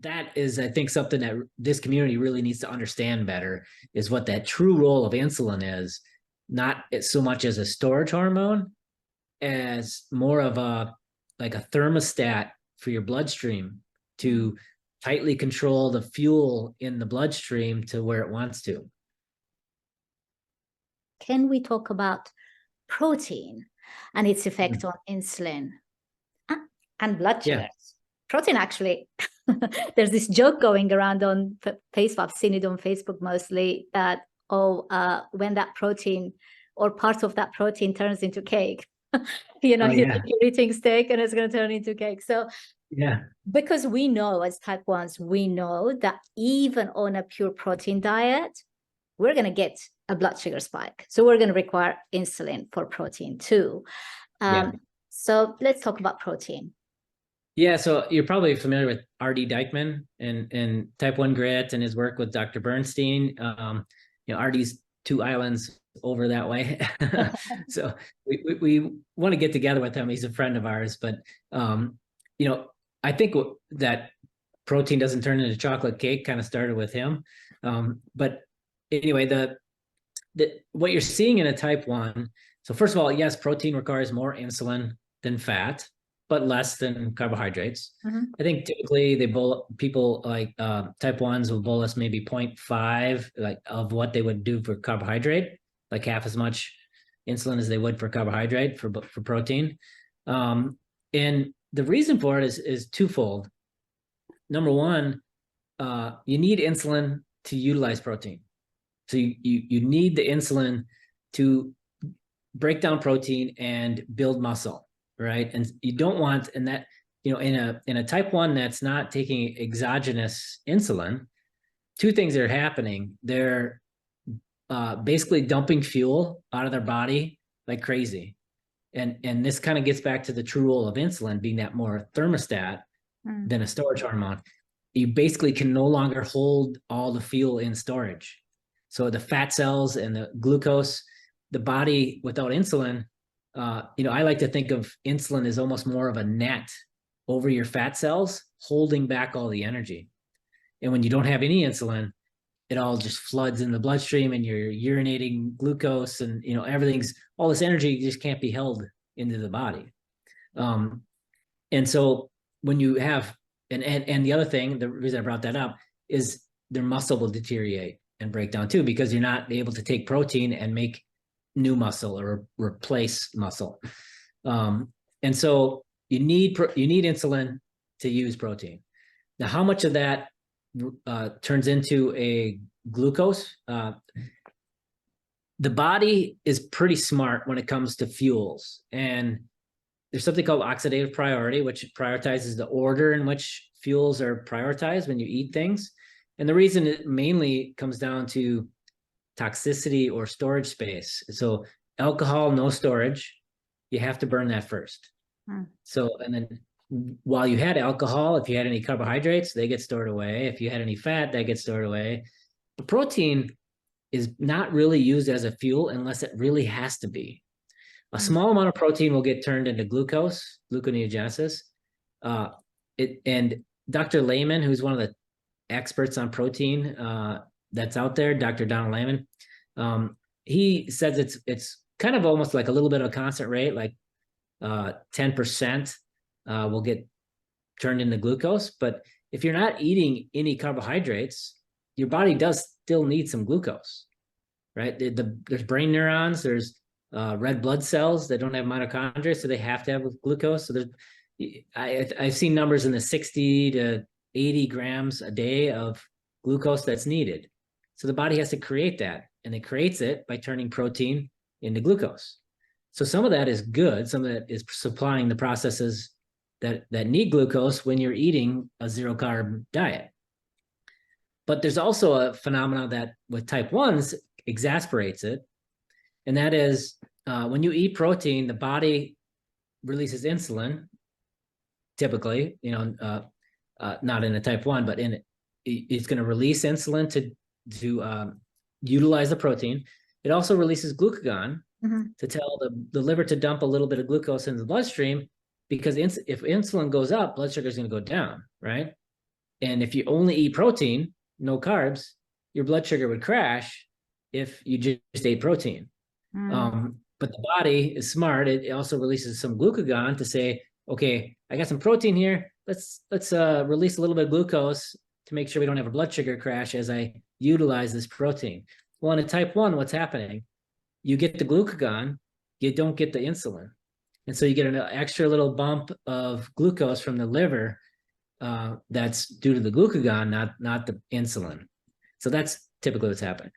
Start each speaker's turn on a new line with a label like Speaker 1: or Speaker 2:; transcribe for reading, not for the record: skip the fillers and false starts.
Speaker 1: that is, I think, something that this community really needs to understand better, is what that true role of insulin is, not so much as a storage hormone, as more of a like a thermostat for your bloodstream to tightly control the fuel in the bloodstream to where it wants to.
Speaker 2: Can we talk about protein and its effect on insulin and blood sugars? Protein, actually, there's this joke going around on Facebook. I've seen it on Facebook mostly, that when that protein or part of that protein turns into cake, you know, you're eating steak and it's going to turn into cake. So because we know, as type 1s, we know that even on a pure protein diet, we're going to get a blood sugar spike. So we're going to require insulin for protein too. So let's talk about protein.
Speaker 1: Yeah, so you're probably familiar with R.D. Dykman and type 1 grit and his work with Dr. Bernstein. You know, R.D.'s 2 islands over that way. So we want to get together with him. He's a friend of ours, but you know, I think that protein doesn't turn into chocolate cake kind of started with him. But anyway, what you're seeing in a type 1, so first of all, yes, protein requires more insulin than fat, but less than carbohydrates. I think typically people like type 1s will bolus maybe 0.5 like of what they would do for carbohydrate, like half as much insulin as they would for carbohydrate for protein. And the reason for it is twofold. Number one, you need insulin to utilize protein. So you need the insulin to break down protein and build muscle, right? And you don't want, and that, you know, in a type 1 that's not taking exogenous insulin, 2 things are happening. They're basically dumping fuel out of their body like crazy. And this kind of gets back to the true role of insulin being that more thermostat than a storage hormone. You basically can no longer hold all the fuel in storage. So the fat cells and the glucose, the body without insulin, you know, I like to think of insulin as almost more of a net over your fat cells, holding back all the energy. And when you don't have any insulin, it all just floods in the bloodstream and you're urinating glucose and, you know, all this energy just can't be held into the body. And so when you have, and the other thing, the reason I brought that up is their muscle will deteriorate and break down too, because you're not able to take protein and make new muscle or replace muscle. And so you need insulin to use protein. Now, how much of that turns into a glucose? The body is pretty smart when it comes to fuels, and there's something called oxidative priority, which prioritizes the order in which fuels are prioritized when you eat things. And the reason it mainly comes down to toxicity or storage space. So alcohol, no storage, you have to burn that first. So, and then while you had alcohol, if you had any carbohydrates, they get stored away. If you had any fat, that gets stored away. The protein is not really used as a fuel unless it really has to be. A small amount of protein will get turned into glucose, gluconeogenesis. And Dr. Lehman, who's one of the experts on protein that's out there, Dr. Donald Lehman, he says it's kind of almost like a little bit of a constant rate, like 10% will get turned into glucose. But if you're not eating any carbohydrates, your body does still need some glucose, right? There's brain neurons, there's red blood cells that don't have mitochondria, so they have to have glucose. So I've seen numbers in the 60 to 80 grams a day of glucose that's needed. So the body has to create that, and it creates it by turning protein into glucose. So some of that is good. Some of that is supplying the processes that need glucose when you're eating a zero carb diet. But there's also a phenomenon that with type 1s exasperates it. And that is when you eat protein, the body releases insulin, typically, you know, not in a type 1, but it's going to release insulin to utilize the protein. It also releases glucagon to tell the liver to dump a little bit of glucose into the bloodstream, because if insulin goes up, blood sugar is going to go down, right? And if you only eat protein, no carbs, your blood sugar would crash if you just ate protein. But the body is smart. It also releases some glucagon to say, okay, I got some protein here. Let's release a little bit of glucose to make sure we don't have a blood sugar crash as I utilize this protein. Well, in a type 1, what's happening? You get the glucagon, you don't get the insulin. And so you get an extra little bump of glucose from the liver that's due to the glucagon, not the insulin. So that's typically what's happening.